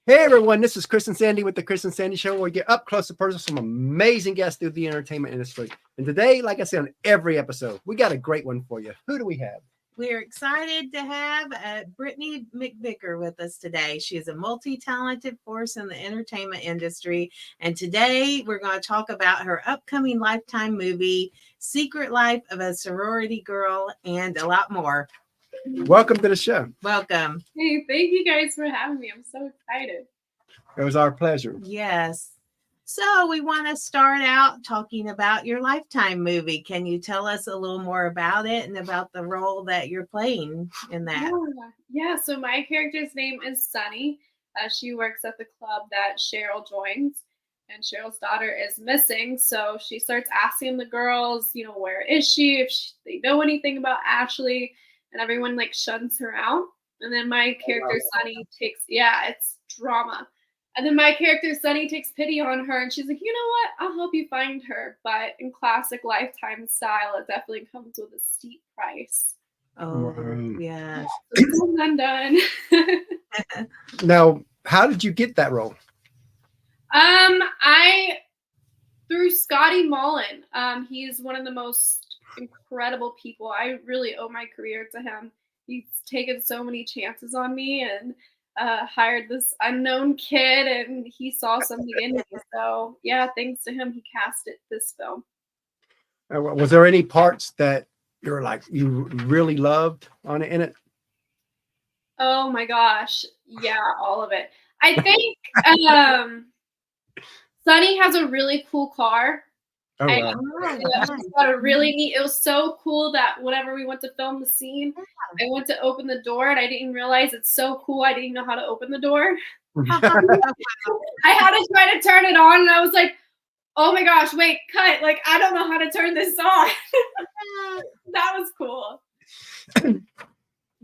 Hey everyone, this is Chris and Sandy with the Chris and Sandy Show, where we get up close and personal with some amazing guests through the entertainment industry. And today, like I said, on every episode, we got a great one for you. Who do we have? We're excited to have Brittany Mcvicker with us today. She is a multi-talented force in the entertainment industry. And today we're going to talk about her upcoming Lifetime movie, Secret Life of a Sorority Girl, and a lot more. Welcome to the show. Welcome. Hey, thank you guys for having me. I'm so excited. It was our pleasure. Yes. So we want to start out talking about your Lifetime movie. Can you tell us a little more about it and about the role that you're playing in that? Yeah. So my character's name is Sunny. She works at the club that Cheryl joins, and Cheryl's daughter is missing. So she starts asking the girls, where is she? If they know anything about Ashley, and everyone shuns her out. And then my character Sunny it's drama. And then my character, Sunny, takes pity on her, and she's like, you know what? I'll help you find her. But in classic Lifetime style, it definitely comes with a steep price. Oh, yeah. I'm done. Now, how did you get that role? Through Scotty Mullen. He's one of the most incredible people. I really owe my career to him. He's taken so many chances on me and hired this unknown kid, and he saw something in me. So yeah, thanks to him, he casted this film. Was there any parts that you really loved in it? Oh my gosh, yeah, all of it. I think Sunny has a really cool car. Oh, wow. Got a really neat. It was so cool that whenever we went to film the scene, I went to open the door and I didn't realize it's so cool. I didn't know how to open the door. I had to try to turn it on, and I was like, "Oh my gosh, wait, cut! I don't know how to turn this on." That was cool.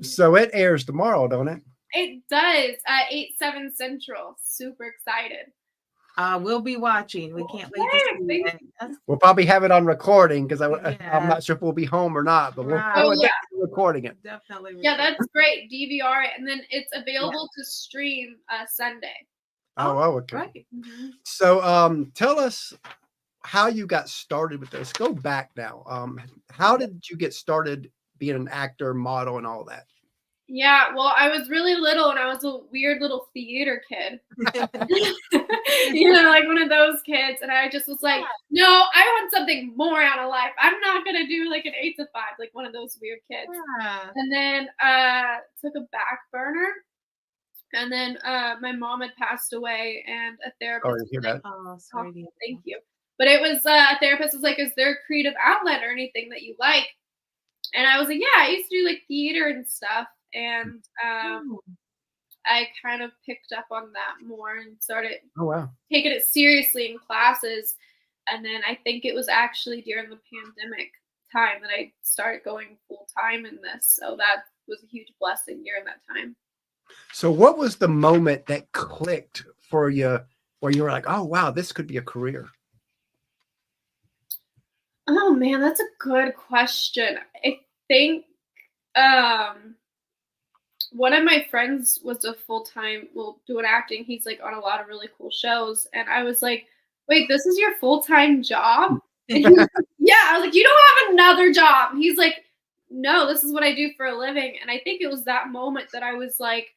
So it airs tomorrow, don't it? It does at 8/7 Central. Super excited. We'll be watching. We can't wait to see it. We'll probably have it on recording because I'm not sure if we'll be home or not, but we're recording it. Definitely. Yeah, that's great. DVR it, and then it's available to stream Sunday. Oh, okay. Right. Mm-hmm. So, tell us how you got started with this. Go back now. How did you get started being an actor, model, and all that? Yeah, well, I was really little, and I was a weird little theater kid. Like one of those kids. And I just was like, no, I want something more out of life. I'm not going to do an 8 to 5, like one of those weird kids. Yeah. And then took a back burner. And then my mom had passed away, and a therapist. Oh, sorry. Thank you. But it was a therapist was like, is there a creative outlet or anything that you like? And I was like, yeah, I used to do theater and stuff. And I kind of picked up on that more and started taking it seriously in classes. And then I think it was actually during the pandemic time that I started going full time in this. So that was a huge blessing during that time. So what was the moment that clicked for you where you were like, oh, wow, this could be a career? Oh, man, that's a good question. I think one of my friends was a full-time, doing acting. He's on a lot of really cool shows. And I was like, wait, this is your full-time job? And he was like, yeah. I was like, you don't have another job. He's like, no, this is what I do for a living. And I think it was that moment that I was like,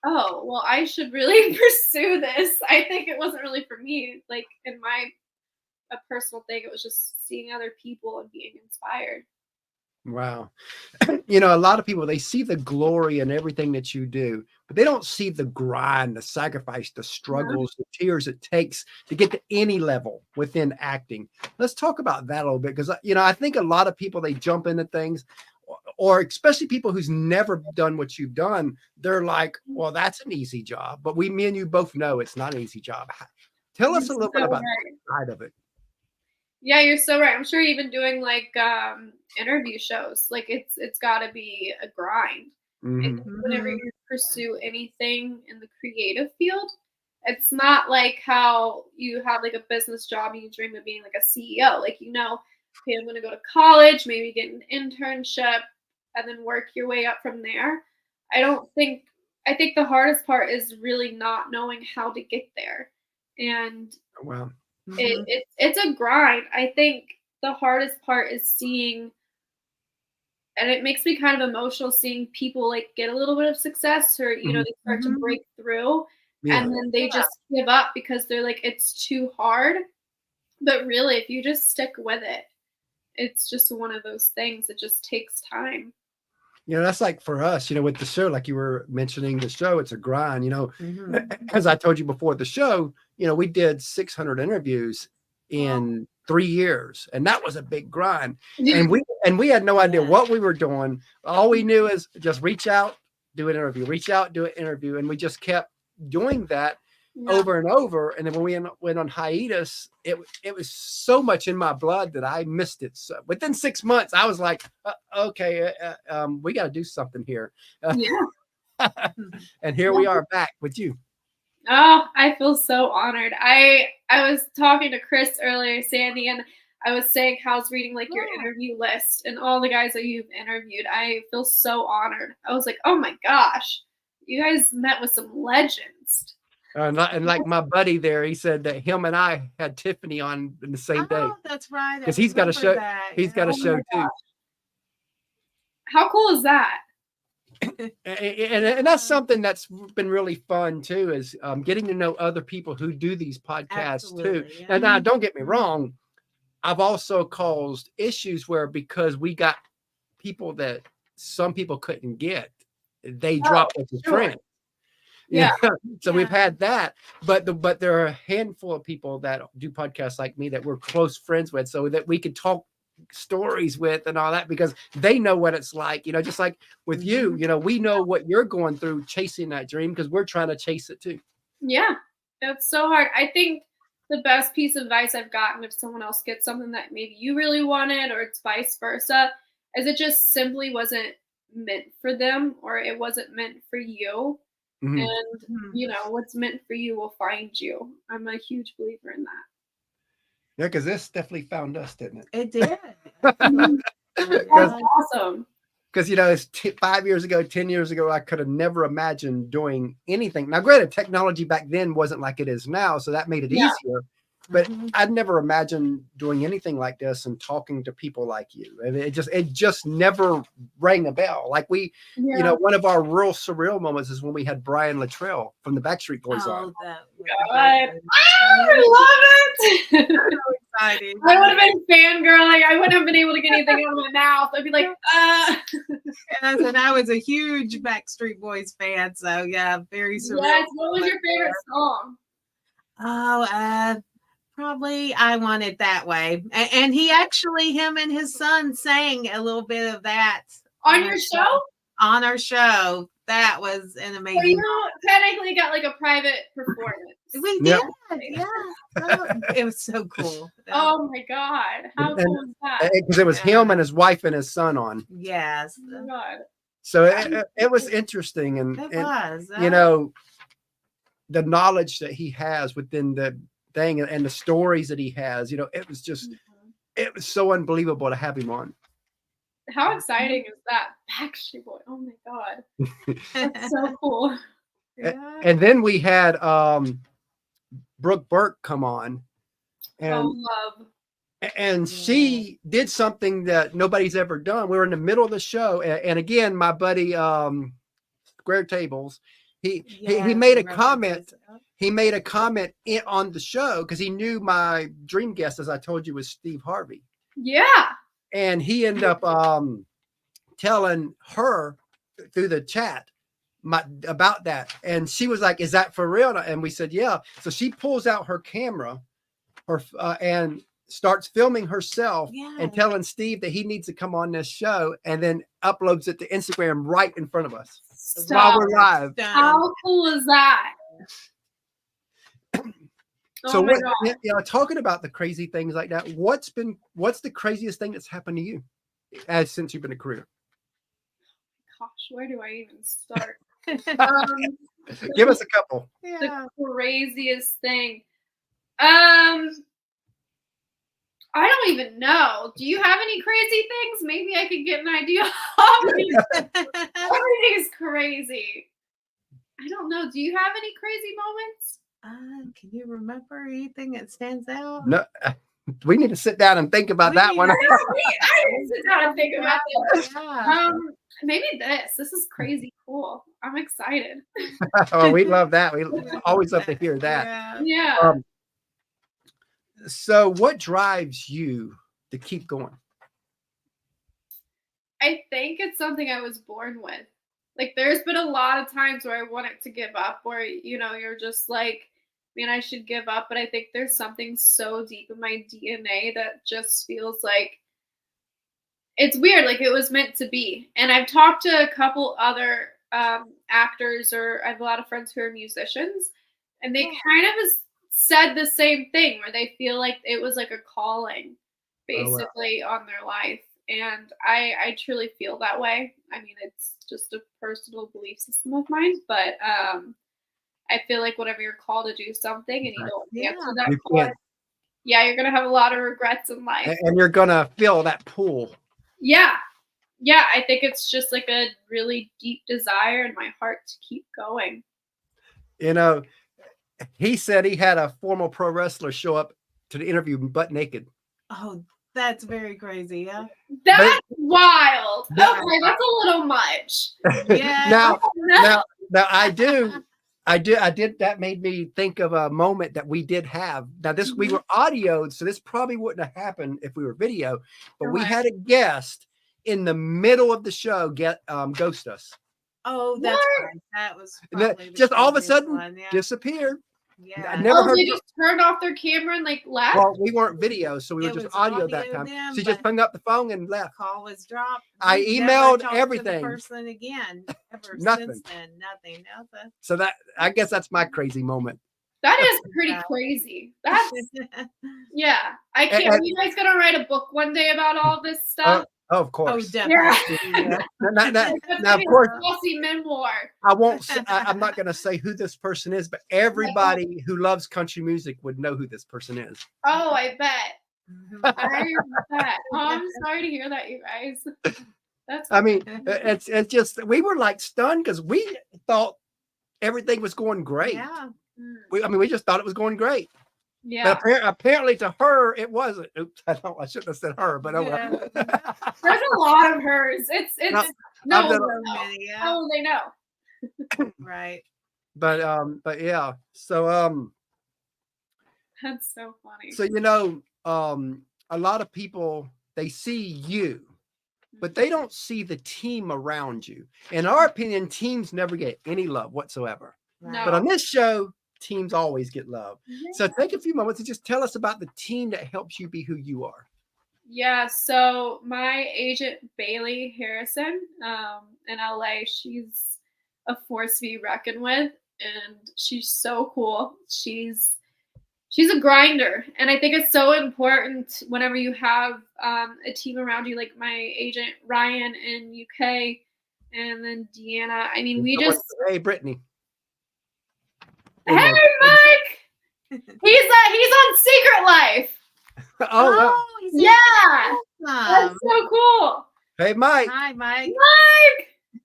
oh, well, I should really pursue this. I think it wasn't really for me. In a personal thing, it was just seeing other people and being inspired. Wow. A lot of people, they see the glory in everything that you do, but they don't see the grind, the sacrifice, the struggles, the tears it takes to get to any level within acting. Let's talk about that a little bit, because, I think a lot of people, they jump into things, or especially people who's never done what you've done. They're like, well, that's an easy job. But me and you both know it's not an easy job. Tell us a little bit about that side of it. Yeah, you're so right. I'm sure even doing interview shows, it's got to be a grind. And whenever you pursue anything in the creative field, it's not like how you have a business job and you dream of being a CEO. Okay, I'm going to go to college, maybe get an internship, and then work your way up from there. I I think the hardest part is really not knowing how to get there. And Wow. it's a grind. I think the hardest part is seeing, and it makes me kind of emotional seeing people like get a little bit of success, or they start to break through, Yeah. and then they just give up because they're like, it's too hard. But really, if you just stick with it, it's just one of those things. It just takes time. That's like for us, with the show, like you were mentioning the show, it's a grind, as I told you before the show, we did 600 interviews in 3 years, and that was a big grind. And we had no idea what we were doing. All we knew is just reach out, do an interview, reach out, do an interview. And we just kept doing that over and over. And then when we went on hiatus, it was so much in my blood that I missed it. So within 6 months, I was like, okay, we got to do something here. And here we are back with you. Oh, I feel so honored. I was talking to Chris earlier, Sandy, and I was saying how I was reading like your interview list and all the guys that you've interviewed. I feel so honored. I was like, oh my gosh, you guys met with some legends. And like my buddy there, he said that him and I had Tiffany on in the same day. That's right. Because he's got a show. He's got a show too. How cool is that? And that's something that's been really fun too, is getting to know other people who do these podcasts too. And now, don't get me wrong, I've also caused issues where, because we got people that some people couldn't get, they dropped as a friend. So we've had that, but there are a handful of people that do podcasts like me that we're close friends with, so that we could talk stories with and all that, because they know what it's like, just like with you, we know what you're going through chasing that dream, because we're trying to chase it too. Yeah, it's so hard. I think the best piece of advice I've gotten, if someone else gets something that maybe you really wanted, or it's vice versa, is it just simply wasn't meant for them, or it wasn't meant for you. And what's meant for you will find you. I'm a huge believer in that. Yeah, because this definitely found us, didn't it? It did. That's awesome. Because it's 5 years ago, 10 years ago, I could have never imagined doing anything. Now, granted, technology back then wasn't like it is now, so that made it easier. But I'd never imagined doing anything like this and talking to people like you. And it just never rang a bell. Like one of our real surreal moments is when we had Brian Luttrell from the Backstreet Boys on. I love it. So excited. I would have been fangirling. I wouldn't have been able to get anything out of my mouth. I'd be like, Yes, and I was a huge Backstreet Boys fan. So yeah, very surreal. Yes. What was your favorite song? Oh, probably I Want It That Way. And he actually, him and his son sang a little bit of that. On your show? On our show. That was an amazing. So technically got like a private performance. We did. Yeah. It was so cool. Oh my God. How cool was that? Because it was him and his wife and his son on. Yes. Oh my God. So it was interesting. And, it was. The knowledge that he has within the thing and the stories that he has, it was just, it was so unbelievable to have him on. How exciting is that? Backstreet Boy. Oh my God. That's so cool. And then we had Brooke Burke come on. And, and she did something that nobody's ever done. We were in the middle of the show. And again, my buddy Square Tables, he made a comment. He made a comment on the show because he knew my dream guest, as I told you, was Steve Harvey. Yeah. And he ended up telling her through the chat about that. And she was like, is that for real? And we said, yeah. So she pulls out her camera and starts filming herself and telling Steve that he needs to come on this show, and then uploads it to Instagram right in front of us while we're live. How cool is that? So talking about the crazy things like that, what's the craziest thing that's happened to you since you've been a career? Gosh, where do I even start? Give us a couple. The craziest thing. I don't even know. Do you have any crazy things? Maybe I could get an idea. Everything is crazy. I don't know. Do you have any crazy moments? Can you remember anything that stands out? No, we need to sit down and think about that one. I didn't sit down and think about it. Yeah. Maybe this. This is crazy cool. I'm excited. Oh, we love that. We always love to hear that. Yeah. Yeah. So what drives you to keep going? I think it's something I was born with. Like, there's been a lot of times where I wanted to give up, where, you're just like, man, I should give up. But I think there's something so deep in my DNA that just feels like it's weird. Like, it was meant to be. And I've talked to a couple other actors, or I have a lot of friends who are musicians, and they kind of said the same thing, where they feel like it was like a calling basically on their life. And I truly feel that way. I mean, it's just a personal belief system of mine, but I feel like whenever you're called to do something and you don't answer that call, you're gonna have a lot of regrets in life. And you're gonna feel that pull. Yeah. Yeah, I think it's just like a really deep desire in my heart to keep going. He said he had a former pro wrestler show up to the interview butt naked. Oh, that's very crazy. Yeah. That's wild. Okay, that's a little much. Yeah. Now I did. That made me think of a moment that we did have. Now we were audioed, so this probably wouldn't have happened if we were video. But we had a guest in the middle of the show ghost us. Oh, that's right. That was just all of a sudden disappeared. Yeah. I never heard. They just turned off their camera and like left. Well, we weren't video, so we were just audio that time. She just hung up the phone and left. Call was dropped. I emailed everything. To the person again. Nothing. Since then, nothing. So I guess that's my crazy moment. That is pretty crazy. That's yeah. I can't. Are you guys gonna write a book one day about all this stuff? Oh, of course. Oh, definitely. Yeah. Now, of course, glossy memoir. I won't. I'm not going to say who this person is, but everybody who loves country music would know who this person is. Oh, I bet. I bet. Oh, I'm sorry to hear that, you guys. I mean, it's just we were like stunned because we thought everything was going great. Yeah. We just thought it was going great. Yeah. But apparently to her it wasn't. Oops, I shouldn't have said her, but there's a lot of hers. It's no. Oh, they know. Right. But yeah. So that's so funny. So a lot of people, they see you, but they don't see the team around you. In our opinion, teams never get any love whatsoever. No. But on this show, teams always get love. Yeah. So take a few moments and just tell us about the team that helps you be who you are. Yeah, so my agent Bailey Harrison in LA, she's a force to be reckoned with, and she's so cool. She's a grinder, and I think it's so important whenever you have a team around you, like my agent Ryan in UK, and then Deanna. I mean, hey Brittany. Hey, Mike! He's on Secret Life. Oh, yeah. That's so cool. Hey, Mike. Hi, Mike.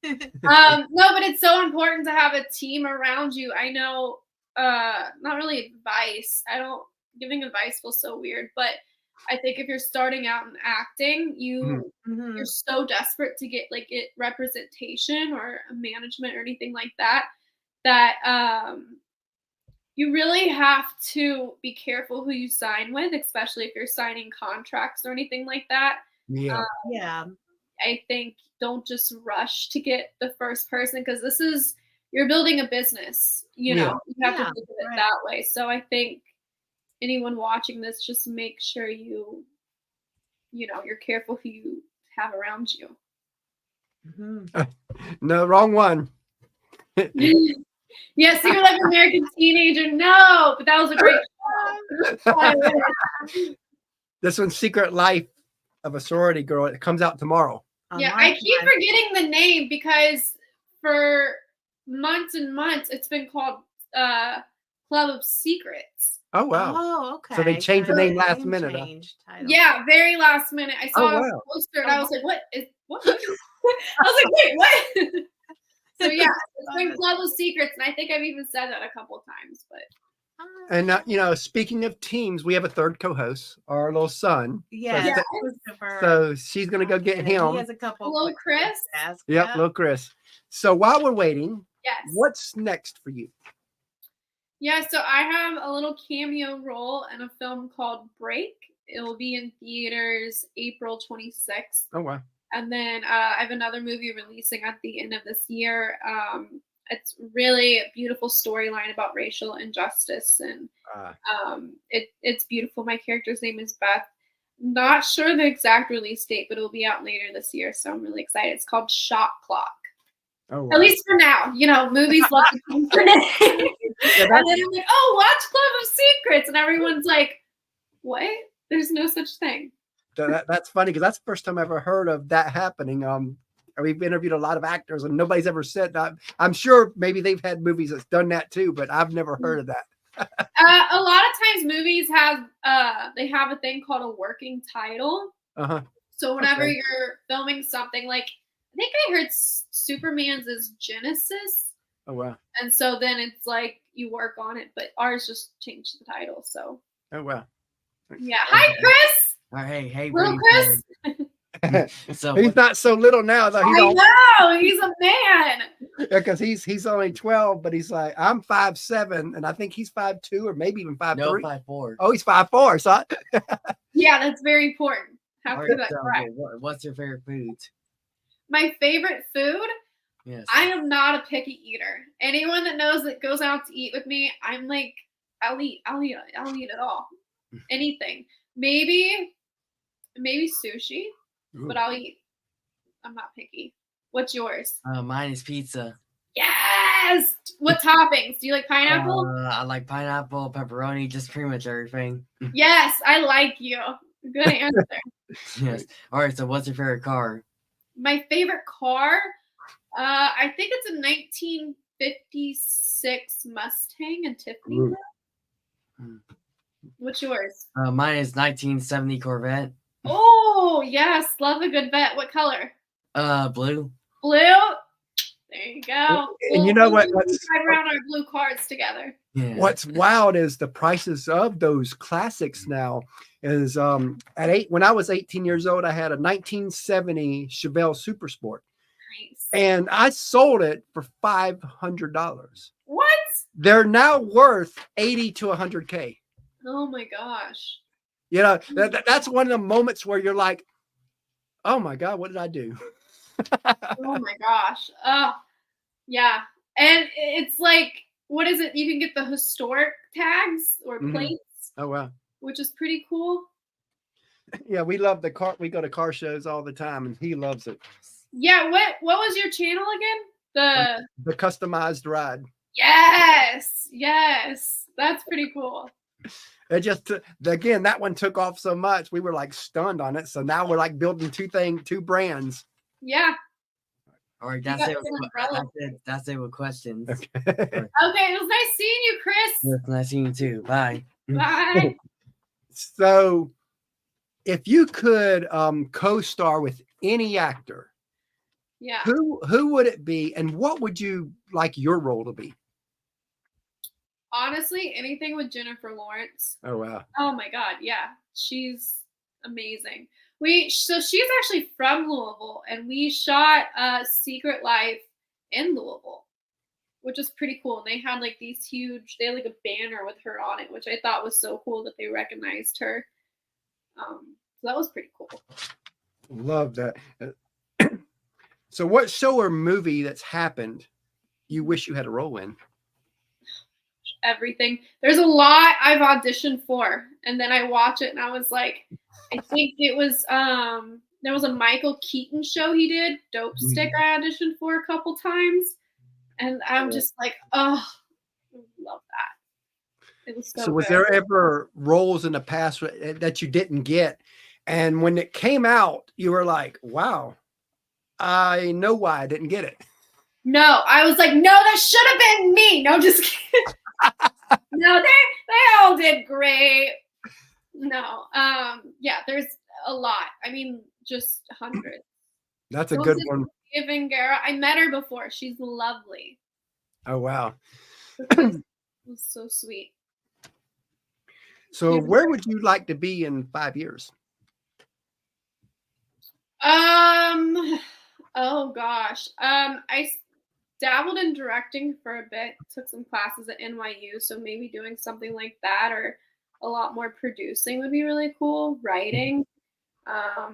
No, but it's so important to have a team around you. I know, not really advice. Giving advice feels so weird, but I think if you're starting out in acting, you're so desperate to get representation or a management or anything like that, you really have to be careful who you sign with, especially if you're signing contracts or anything like that. Yeah. I think don't just rush to get the first person, because you're building a business, you have to look at it that way. So I think anyone watching this, just make sure you're careful who you have around you. No, wrong one. Yeah, so you're like an American Teenager. No, but that was a great show. This one's Secret Life of a Sorority Girl. It comes out tomorrow. Yeah, I keep forgetting the name because for months and months it's been called Club of Secrets. Oh wow! Oh, okay. So they changed the name last minute. Yeah, very last minute. I saw a poster and I was like, "What?" I was like, "Wait, what?" So yeah, it's been Club of Secrets, and I think I've even said that a couple of times. But And you know, speaking of teams, we have a third co-host, our little son. Yeah, So, Christopher. so she's gonna go get And him. He has a couple. hello, Chris. questions to ask. Yep, little Chris. So while we're waiting, Yes. what's next for you? Yeah, so I have a little cameo role in a film called Break. It will be in theaters April 26th. Oh wow. And then I have another movie releasing at the end of this year. It's really a beautiful storyline about racial injustice, and it's beautiful. My character's name is Beth. Not sure the exact release date, but it'll be out later this year, so I'm really excited. It's called Shot Clock. Oh, wow. At least for now. You know, movies love to come for name. Yeah, And then I'm like, oh, watch Club of Secrets. And everyone's like, what? There's no such thing. That's funny because that's the first time I ever heard of that happening. We've interviewed a lot of actors and nobody's ever said that. I'm sure maybe they've had movies that's done that too, but I've never heard of that. A lot of times movies have they have a thing called a working title. Uh-huh. So whenever Okay. you're filming something, like I think I heard Superman's is Genesis. Oh wow. And so then it's like you work on it, but ours just changed the title. So Oh wow. yeah. Hi, Chris. All right, hey, Little Brittany, Chris. So He's not so little now though. He's I know he's a man. because he's only 12, but he's like, I'm 5'7", and I think he's 5'2", or maybe even 5'3". no 5'4". Oh, he's 5'4". So Yeah, that's very important. Have All to right, get that so correct. what's your favorite foods? My favorite food. Yes. I am not a picky eater. Anyone that knows that goes out to eat with me, I'm like, I'll eat it all. Anything. Maybe sushi, but I'll eat. I'm not picky. What's yours? Mine is pizza. Yes. What toppings? Do you like pineapple? I like pineapple, pepperoni, just pretty much everything. Yes, I like you. Good answer. Yes. All right. So, what's your favorite car? My favorite car, I think it's a 1956 Mustang and Tiffany. Ooh. What's yours? Mine is 1970 Corvette. Oh, yes. Love a good vet. What color? Blue. Blue. There you go. And you know what? We'll drive around our blue cars together. Yeah. What's wild is the prices of those classics now. Is when I was 18 years old, I had a 1970 Chevelle Super Sport, Nice. and I sold it for $500. What? They're now worth 80 to 100K. Oh my gosh. You know, that's one of the moments where you're like, oh my God, what did I do? Oh my gosh. Yeah. And it's like, what is it? You can get the historic tags or Mhm. plates, Oh, wow. which is pretty cool. Yeah, we love the car. We go to car shows all the time, and he loves it. Yeah. What was your channel again? The customized ride. Yes. That's pretty cool. It just, again, that one took off so much. We were like stunned on it. So now we're like building two brands. Yeah. All right. got That's it with questions. Okay. Okay. It was nice seeing you, Chris. Yes, nice seeing you too. Bye. Bye. So if you could co-star with any actor, Yeah. who would it be, and what would you like your role to be? Honestly, anything with Jennifer Lawrence. Oh wow. Oh my God, yeah, she's amazing. So she's actually from Louisville, and we shot Secret Life in Louisville, which is pretty cool. And they had like these huge, they had like a banner with her on it, which I thought was so cool that they recognized her. So that was pretty cool. Love that. So what show or movie that's happened you wish you had a role in? Everything. There's a lot I've auditioned for, and then I watch it and I was like, I think it was there was a Michael Keaton show he did, Dope Stick, I auditioned for a couple times, and I'm just like, oh, I love that. It was so Was good. there ever roles in the past that you didn't get, and when it came out you were like, wow, I know why I didn't get it? No, I was like, no, that should have been me. No, just kidding. No, they all did great. No, yeah, there's a lot. I mean, just hundreds. That's a What good was it? one. giving girl. I met her before. She's lovely. Oh, wow. It was so sweet. So where would you like to be in 5 years? Oh gosh. I dabbled in directing for a bit, took some classes at NYU, so maybe doing something like that or a lot more producing would be really cool. Writing. I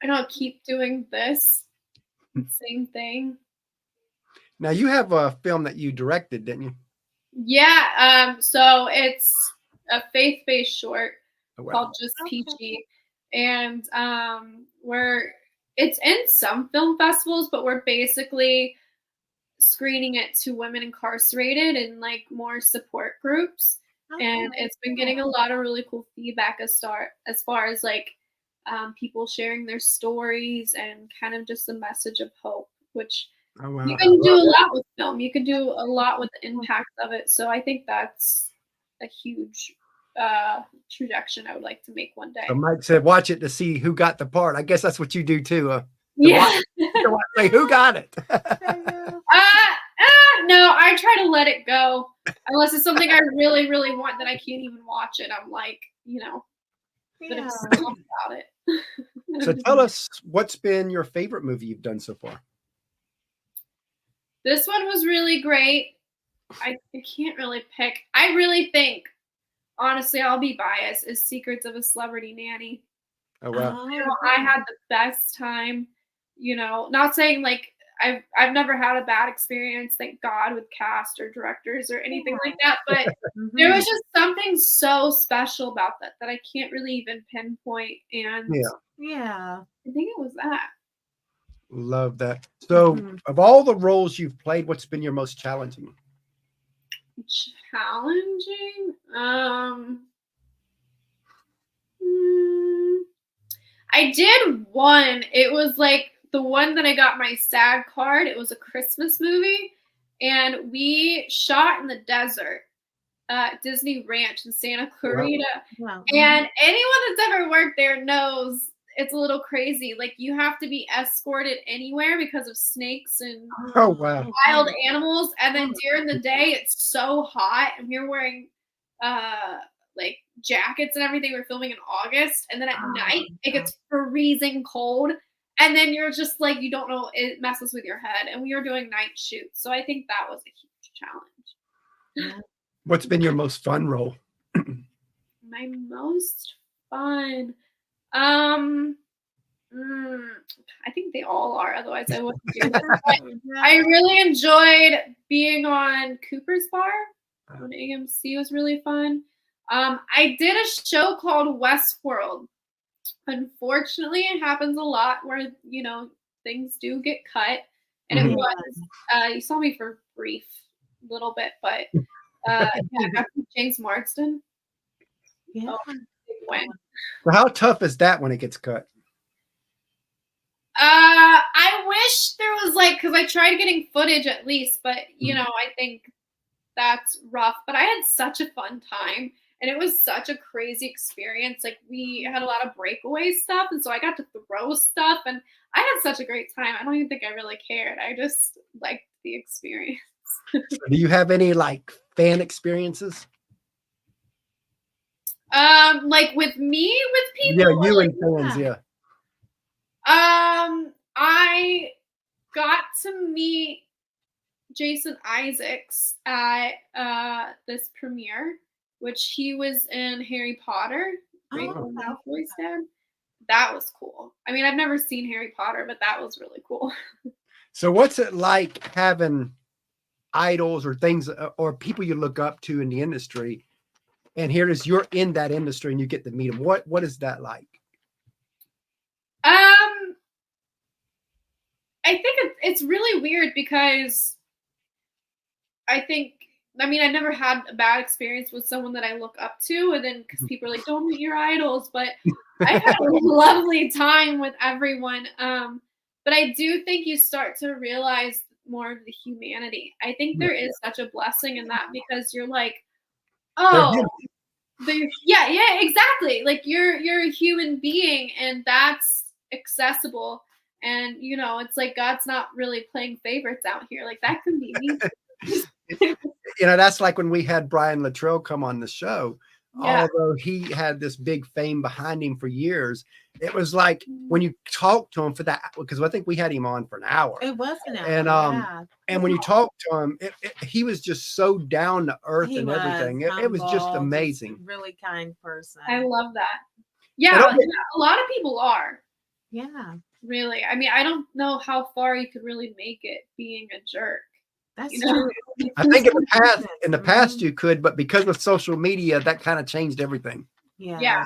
don't keep doing this. Same thing. Now you have a film that you directed, didn't you? Yeah, so it's a faith-based short Oh, wow. called Just Peachy. And it's in some film festivals, but we're basically screening it to women incarcerated and like more support groups. And it's been getting a lot of really cool feedback as far as like people sharing their stories and kind of just a message of hope, which Oh, wow. you can do a lot with film. You can do a lot with the impact of it. So I think that's a huge trajectory I would like to make one day. So Mike said, watch it to see who got the part. I guess that's what you do too. Yeah. Say who got it. No, I try to let it go unless it's something I really, really want that I can't even watch it. I'm like, but it's all about it. So tell us, what's been your favorite movie you've done so far? This one was really great. I can't really pick. I really think, honestly, I'll be biased, is Secrets of a Celebrity Nanny. Oh, wow. I had the best time, not saying like I've never had a bad experience, thank God, with cast or directors or anything like that. But there was just something so special about that I can't really even pinpoint. And yeah, I think it was that. Love that. So of all the roles you've played, what's been your most challenging? Challenging? I did one. It was like the one that I got my SAG card. It was a Christmas movie, and we shot in the desert, Disney Ranch in Santa Clarita. wow. And anyone that's ever worked there knows it's a little crazy. Like, you have to be escorted anywhere because of snakes and wild animals. And then during the day, it's so hot, and we're wearing like jackets and everything. We're filming in August, and then at night it gets freezing cold, and then you're just like, you don't know, it messes with your head. And we were doing night shoots, so I think that was a huge challenge. What's been your most fun role? My most fun, I think they all are, otherwise I wouldn't do this. I really enjoyed being on Cooper's Bar on AMC. Was really fun. I did a show called Westworld. Unfortunately, it happens a lot where, things do get cut. And it was, you saw me for a brief little bit, but I got James Marsden. Yeah. Oh, big win. So how tough is that when it gets cut? I wish there was because I tried getting footage at least, but I think that's rough. But I had such a fun time, and it was such a crazy experience. Like, we had a lot of breakaway stuff, and so I got to throw stuff, and I had such a great time. I don't even think I really cared. I just liked the experience. So do you have any fan experiences? Like with me, with people? Yeah, you and fans, yeah. I got to meet Jason Isaacs at this premiere, which he was in Harry Potter. Malfoy's dad. That was cool. I mean, I've never seen Harry Potter, but that was really cool. So what's it like having idols or things or people you look up to in the industry, and here it is, you're in that industry and you get to meet them? What is that like? I think it's really weird because I've never had a bad experience with someone that I look up to, and then because people are like, don't meet your idols, but I've had a lovely time with everyone. But I do think you start to realize more of the humanity. I think there is such a blessing in that, because you're like, exactly. Like, you're a human being, and that's accessible. And it's like God's not really playing favorites out here. Like that can be me. That's like when we had Brian Luttrell come on the show. Yeah. Although he had this big fame behind him for years, it was like when you talk to him for that, because I think we had him on for an hour. It was an hour. And and when you talk to him, he was just so down to earth and everything. It was just humble, amazing. Just a really kind person. I love that. Yeah, a lot of people are. Yeah. Really. I mean, I don't know how far you could really make it being a jerk. That's true. I think in the past you could, but because of social media, that kind of changed everything. Yeah.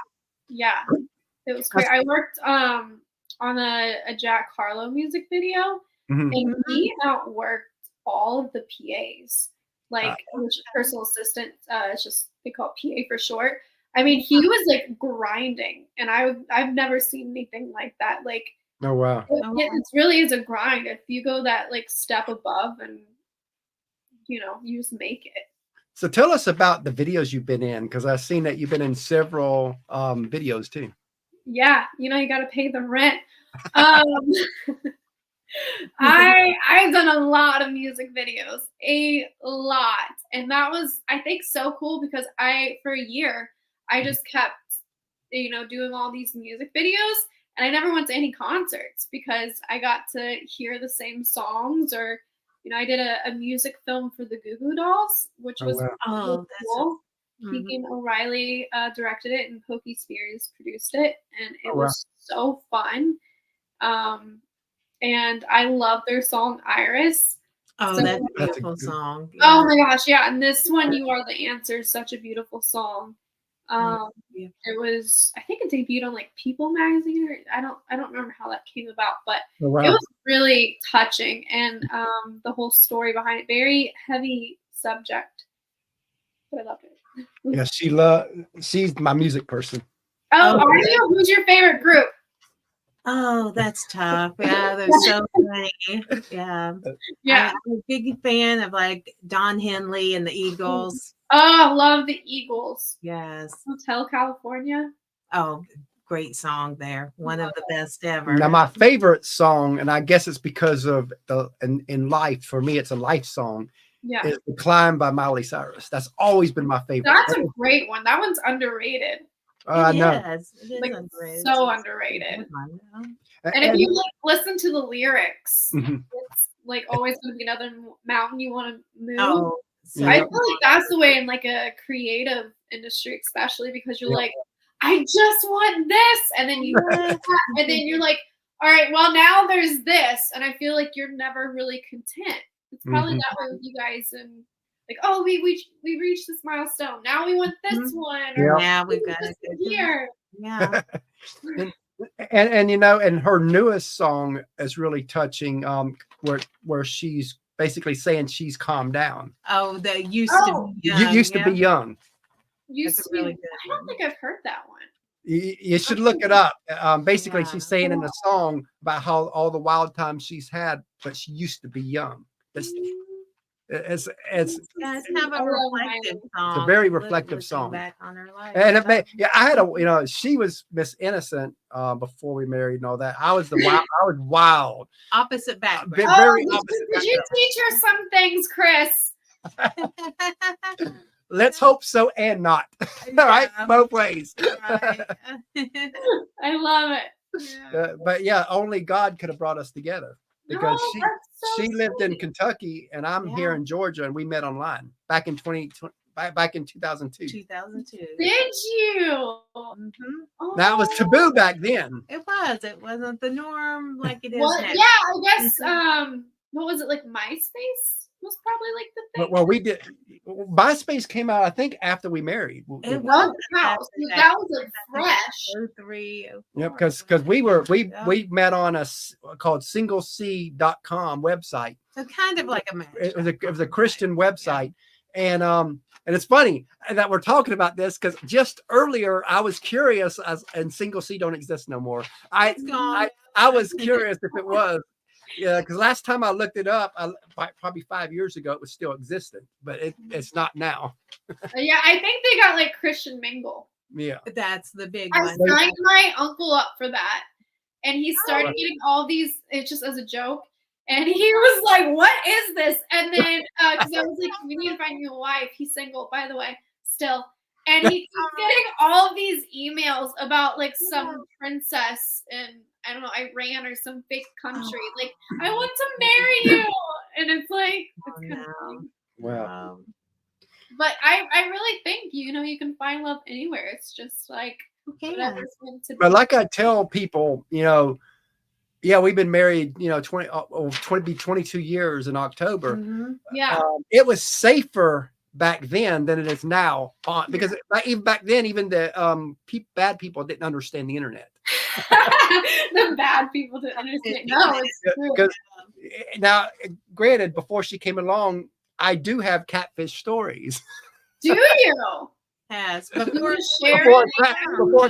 It was great. I worked on a Jack Harlow music video, and he outworked all of the PAs, like which personal assistant. It's just they call it PA for short. I mean, he was like grinding, and I've never seen anything like that. Like, oh wow, it really is a grind. If you go that like step above, and you just make it. So tell us about the videos you've been in, because I've seen that you've been in several videos too. Yeah, you got to pay the rent. I've done a lot of music videos, a lot, and that was, I think, so cool because for a year I just kept doing all these music videos, and I never went to any concerts because I got to hear the same songs. Or I did a music film for the Goo Goo Dolls, which was really cool. Keegan O'Reilly directed it, and Pokey Spears produced it, and it was so fun. And I love their song Iris. Oh, so, that's a beautiful song. Yeah. Oh my gosh, yeah. And this one, You Are the Answer, is such a beautiful song. It was, I think it debuted on like People Magazine, or I don't remember how that came about, but it was really touching, and the whole story behind it, very heavy subject, but I loved it. Yeah, she's my music person. Oh, are you? Who's your favorite group? Oh, that's tough. Yeah, there's so many. Yeah. I'm a big fan of like Don Henley and the Eagles. Oh, love the Eagles. Yes. Hotel California. Oh, great song there. One of the best ever. Now, my favorite song, and I guess it's because of in life, for me, it's a life song. Yeah. Is The Climb by Miley Cyrus. That's always been my favorite. That's a great one. That one's underrated. I know. It is like, underrated. So underrated. And if you listen to the lyrics, it's like always going to be another mountain you want to move. Oh, so I feel like that's the way in like a creative industry, especially because you're like, I just want this, and then you and then you're like, all right, well now there's this, and I feel like you're never really content. It's probably that way with you guys, and like, oh, we reached this milestone. Now we want this one. Or now we've got it here. Yeah. and her newest song is really touching. Where she's basically saying she's calmed down. Oh, that used to be young. You used to be young. Used to be. Really good. I don't think I've heard that one. You should look it up. Basically, she's saying in the song about how all the wild times she's had, but she used to be young. It's kind of a reflective song. It's a very reflective song. Back on her life. And I had she was Miss Innocent before we married and all that. I was wild. Opposite background. Very opposite. Did you teach her some things, Chris? Let's hope so and not. All right, both ways. I love it. Yeah. But yeah, only God could have brought us together. Because she lived in Kentucky and I'm here in Georgia, and we met online back in 2002. 2002. Did you? Oh. That was taboo back then. It was. It wasn't the norm like it is now. now. Yeah, I guess. What was it, like MySpace? Was probably like the thing. Well, we did. MySpace came out, I think, after we married. It was that was like fresh. 03. Yep, because we met on a called singlec.com website. So kind of like a match. It was a Christian website, and it's funny that we're talking about this because just earlier I was curious, and Single C don't exist no more. I was curious if it was. Yeah, because last time I looked it up, probably 5 years ago, it was still existent, but it's not now. Yeah, I think they got like Christian Mingle. Yeah, that's the big I one. signed my uncle up for that, and he started getting all these. It's just as a joke. And he was like, "What is this?" And then, because I was like, "We need to find you a wife." He's single, by the way, still. And he keeps getting all of these emails about like some princess in, I don't know, Iran or some fake country. Like, I want to marry you. And it's like, it's kind of funny. Wow. But I really think, you can find love anywhere. It's just like, whatever's meant to be. But like I tell people, yeah, we've been married, 22 years in October. Mm-hmm. Yeah. It was safer back then than it is now, because even back then, even the bad people didn't understand the internet. The bad people didn't understand. No, it's true. Because now, granted, before she came along, I do have catfish stories. Do you? Yes, Before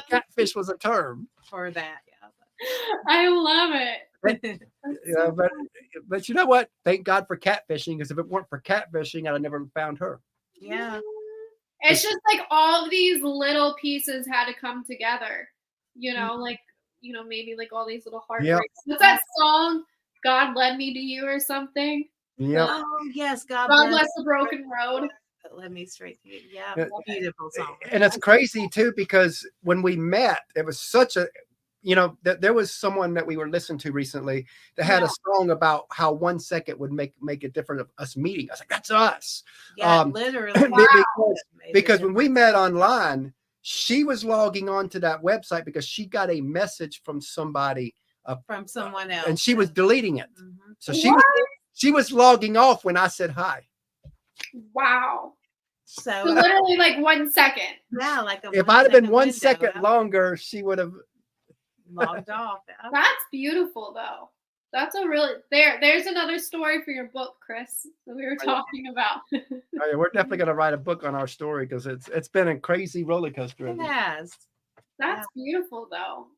catfish was a term. For that, I love it. But you know what? Thank God for catfishing, because if it weren't for catfishing, I'd have never found her. Yeah. It's just like all these little pieces had to come together, maybe like all these little heartbreaks. What's that song? God led me to you or something. Yeah. Oh yes, God bless the broken road. Let me straight to you. Yeah, beautiful song. And it's crazy too, because when we met, it was such a, there was someone that we were listening to recently that had a song about how 1 second would make a difference of us meeting. I was like, that's us. Yeah, literally. Because when we met online, she was logging on to that website because she got a message from somebody, from someone else, and she was deleting it. Mm-hmm. So she was logging off when I said hi. Wow. So literally like 1 second. Yeah, like if I'd have been 1 second longer, she would have logged off. That's beautiful though. That's a really there's another story for your book, Chris, that we were talking about. Oh, yeah, we're definitely gonna write a book on our story, because it's been a crazy roller coaster. It has. That's beautiful though.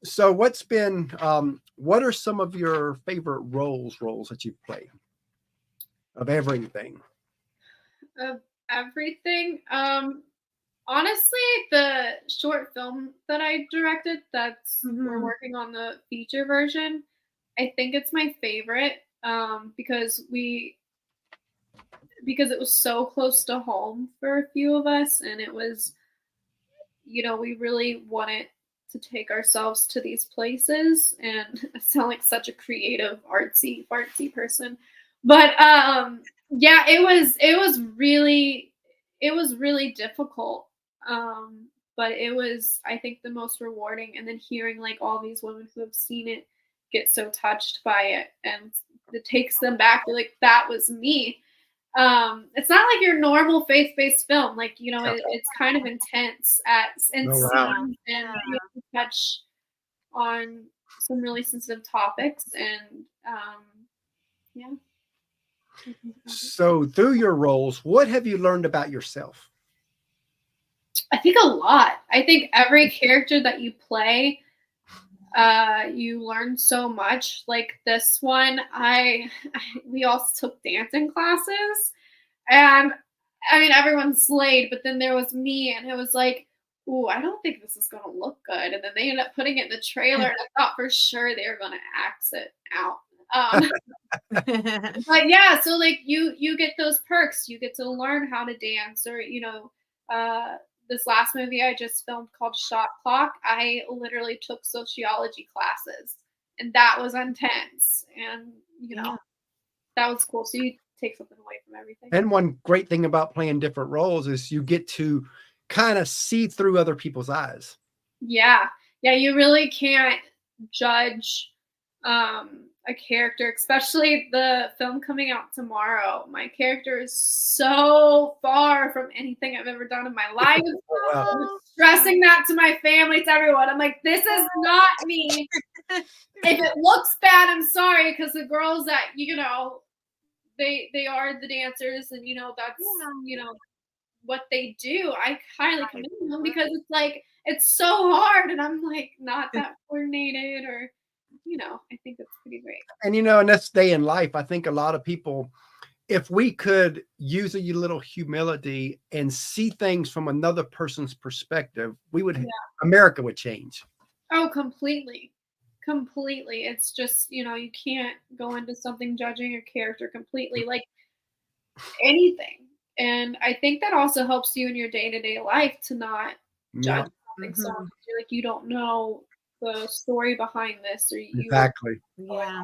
So what are some of your favorite roles that you've played? Of everything. Of everything. Honestly, the short film that I directed, we're working on the feature version, I think it's my favorite, because it was so close to home for a few of us, and it was, we really wanted to take ourselves to these places, and I sound like such a creative, artsy person, but yeah, it was really difficult. But it was, I think, the most rewarding. And then hearing like all these women who have seen it get so touched by it, and it takes them back. They're like, that was me. It's not like your normal faith-based film. Like, it's kind of intense and you have to touch on some really sensitive topics. And yeah. So through your roles, what have you learned about yourself? I think a lot. I think every character that you play, you learn so much. Like this one, we also took dancing classes, and I mean everyone slayed, but then there was me, and it was like, ooh, I don't think this is gonna look good. And then they ended up putting it in the trailer, and I thought for sure they were gonna axe it out. But yeah, so like you get those perks. You get to learn how to dance, or this last movie I just filmed called Shot Clock, I literally took sociology classes, and that was intense, and that was cool. So you take something away from everything. And one great thing about playing different roles is you get to kind of see through other people's eyes. Yeah, you really can't judge a character, especially the film coming out tomorrow. My character is so far from anything I've ever done in my life. I'm stressing that to my family, to everyone. I'm like, this is not me. If it looks bad, I'm sorry, because the girls that they are the dancers, and that's what they do. I highly commend them, because it's like it's so hard, and I'm like not that coordinated, or I think it's pretty great. And in this day in life, I think a lot of people, if we could use a little humility and see things from another person's perspective, America would change. Oh, completely. Completely. It's just, you can't go into something judging your character completely, like anything. And I think that also helps you in your day-to-day life to not Yeah, judge something so Mhm. much. You're like, you don't know the story behind this, or you exactly. Yeah.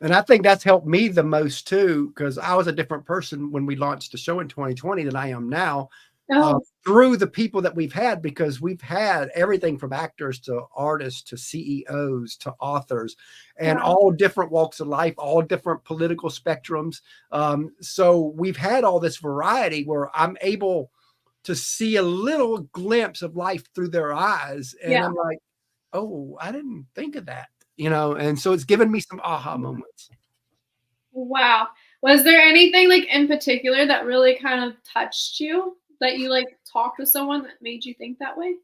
And I think that's helped me the most too, because I was a different person when we launched the show in 2020 than I am now. oh, Through the people that we've had, because we've had everything from actors to artists to CEOs to authors, and wow. all different walks of life, all different political spectrums. So we've had all this variety where I'm able to see a little glimpse of life through their eyes, and Yeah. I'm like, oh, I didn't think of that, and so it's given me some aha moments. Wow. Was there anything like in particular that really kind of touched you, that you like talked with someone that made you think that way?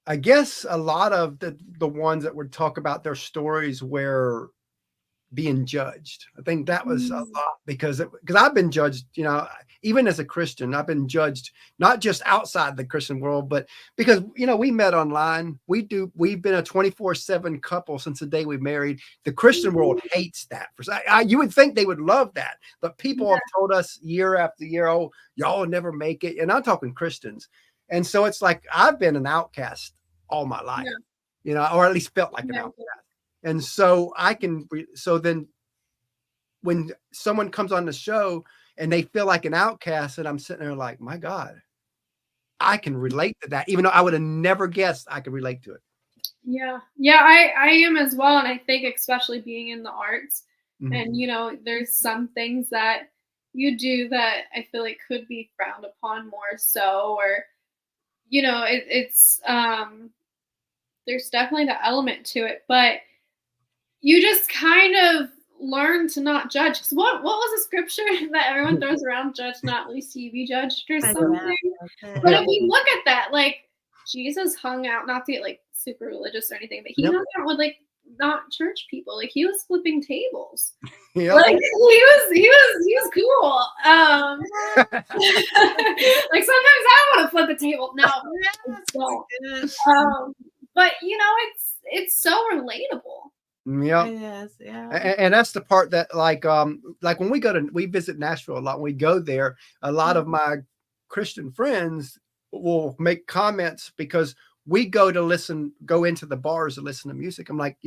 I guess a lot of the ones that would talk about their stories where being judged. I think that was a Mm. lot because I've been judged, even as a Christian, I've been judged not just outside the Christian world, but because we met online. We've been a 24/7 couple since the day we married. The Christian world hates that. You would think they would love that, but people have told us year after year, oh, y'all will never make it. And I'm talking Christians. And so it's like I've been an outcast all my life, Yeah. or at least felt like an Yeah. outcast. And so so then when someone comes on the show and they feel like an outcast, and I'm sitting there like, my God, I can relate to that, even though I would have never guessed I could relate to it. Yeah. Yeah, I am as well. And I think especially being in the arts, Mhm. and there's some things that you do that I feel like could be frowned upon more so, or it's there's definitely the element to it, but you just kind of learn to not judge. 'Cause what was the scripture that everyone throws around? Judge not, lest ye be judged, or Yeah, something. that's But it. Yeah. if you look at that, like, Jesus hung out, not to get like super religious or anything, but he Yep. hung out with like not church people. Like he was flipping tables. Yep. Like he was cool. Like sometimes I want to flip a table. No, I Yes, don't. good. But it's so relatable. Yep. It is, yeah. And that's the part that like when we visit Nashville a lot, when we go there, a lot of my Christian friends will make comments because we go into the bars to listen to music. I'm like,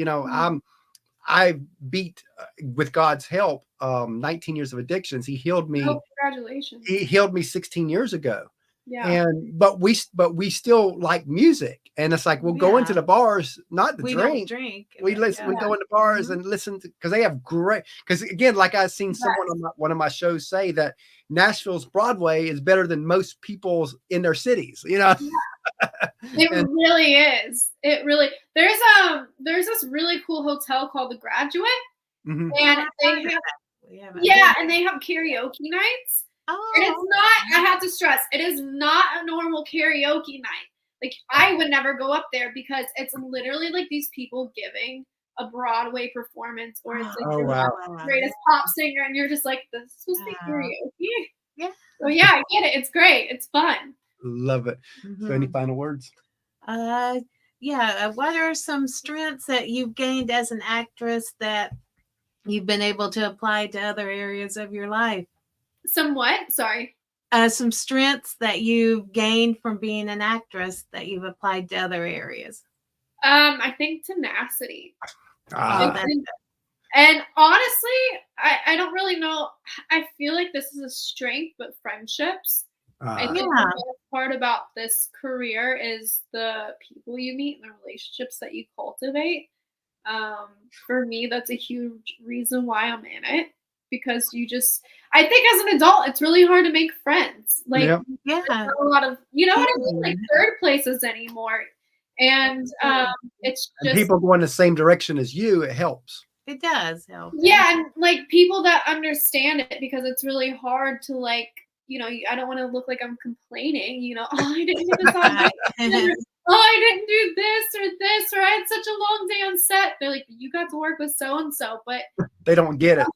I beat with God's help 19 years of addictions. He healed me. Oh, congratulations. He healed me 16 years ago. Yeah. And but we still like music, and it's like we'll go into Yeah. the bars not to We don't drink. drink. We but listen. We yeah. go into bars Mhm. and listen to, because they have great. Because again, like I've seen someone on one of my shows say that Nashville's Broadway is better than most people's in their cities. It And really is. It really there's this really cool hotel called The Graduate, mhm. and I've they heard of have that. We haven't yeah, been. and they have karaoke nights. And it's Oh, not, I have to stress, it is not a normal karaoke night. Like I would never go up there because it's literally like these people giving a Broadway performance, or it's like Oh you're wow, the greatest pop singer and you're just like, this is supposed to be wow. karaoke. Yeah. So yeah, I get it. It's great. It's fun. love it. So any Mhm. final words? Uh, yeah. What are some strengths that you've gained as an actress that you've been able to apply to other areas of your life? Somewhat. Sorry. Some strengths that you've gained from being an actress that you've applied to other areas. I think tenacity. Oh, Ah, that's And honestly, I don't really know. I feel like this is a strength, but friendships. I think yeah. the best part about this career is the people you meet and the relationships that you cultivate. For me, that's a huge reason why I'm in it, because I think as an adult, it's really hard to make friends. Like, yep. Yeah. not a lot of, you know what I mean? Like Mhm. third places anymore. And it's And just, people going the same direction as you, it helps. It does help. yeah, and like people that understand it, because it's really hard to like, I don't want to look like I'm complaining, oh, I didn't do this audition, or, oh, I didn't do this or this, or I had such a long day on set. They're like, you got to work with so and so, but They don't get it.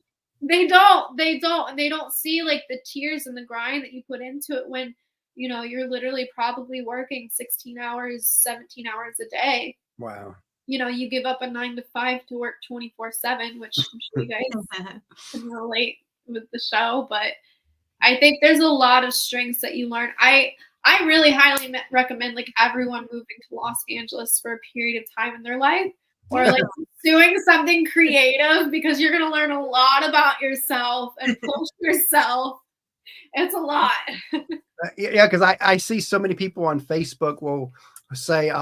they don't see like the tears and the grind that you put into it when you're literally probably working 16 hours, 17 hours a day. Wow. You know, you give up a 9 to 5 to work 24/7, which I'm sure you guys can relate with the show. But I think there's a lot of strengths that you learn. I really highly recommend like everyone moving to Los Angeles for a period of time in their life, or like doing something creative, because you're gonna learn a lot about yourself and push yourself. It's a lot. Yeah, because I see so many people on Facebook will say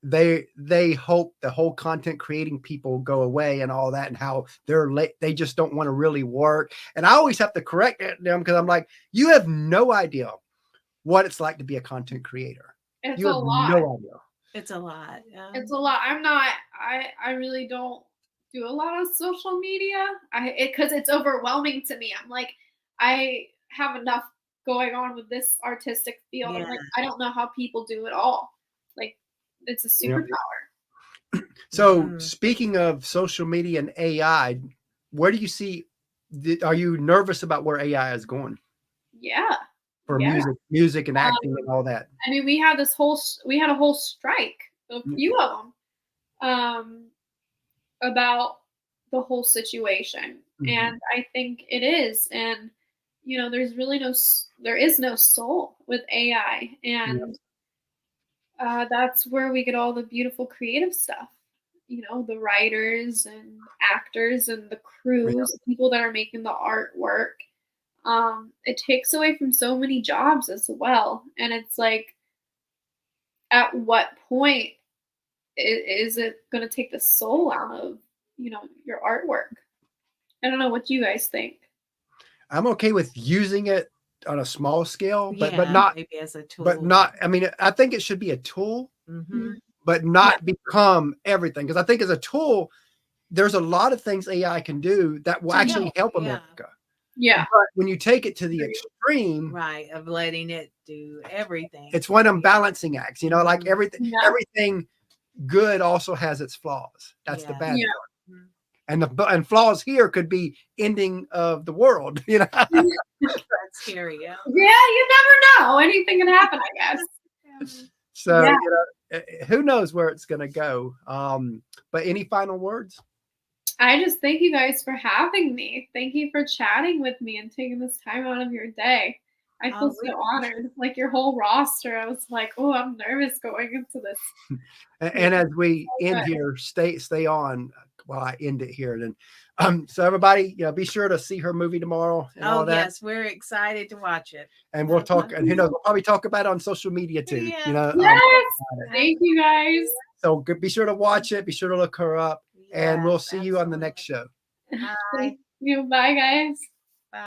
they hope the whole content creating people go away and all that, and how they just don't want to really work. And I always have to correct them, because I'm like, you have no idea what it's like to be a content creator. It's You a have lot. no idea. It's a lot. It's a lot. I really don't do a lot of social media. Because it's overwhelming to me. I'm like, I have enough going on with this artistic field. I'm like, I don't know how people do it all. Like, it's a superpower. So speaking of social media and AI, where do you see? Are you nervous about where AI is going Yeah. for Yeah. music and acting and all that? I mean, we had a whole strike, a few of them, about the whole situation, and I think it is. And you know, there is no soul with AI, and that's where we get all the beautiful creative stuff. You know, the writers and actors and the crews, the people that are making the artwork. It takes away from so many jobs as well. And it's like, at what point is it going to take the soul out of, you know, your artwork? I don't know. What do you guys think? I'm okay with using it on a small scale, but Yeah, not maybe as a tool. but not. I mean, I think it should be a tool, but not become everything. Because I think as a tool, there's a lot of things AI can do that will actually help America. Yeah. But when you take it to the extreme, Right, of letting it do everything. it's one of them balancing acts. You know, like everything good also has its flaws. That's the bad part. And flaws here could be ending of the world. You know, That's scary. Yeah. Yeah, you never know. Anything can happen, I guess. so you know, who knows where it's going to go. But any final words? I just thank you guys for having me. Thank you for chatting with me and taking this time out of your day. I feel so honored. Like, your whole roster, I was like, oh, I'm nervous going into this. And as we end here, stay on while I end it here. And so everybody, you know, be sure to see her movie tomorrow. And all that. Yes, we're excited to watch it. And we'll talk. And who knows, we'll probably talk about it on social media too. Yeah. You know. Yes. Thank you guys. So be sure to watch it. Be sure to look her up. And we'll see you on the next show. Bye. Thank you. Bye, guys.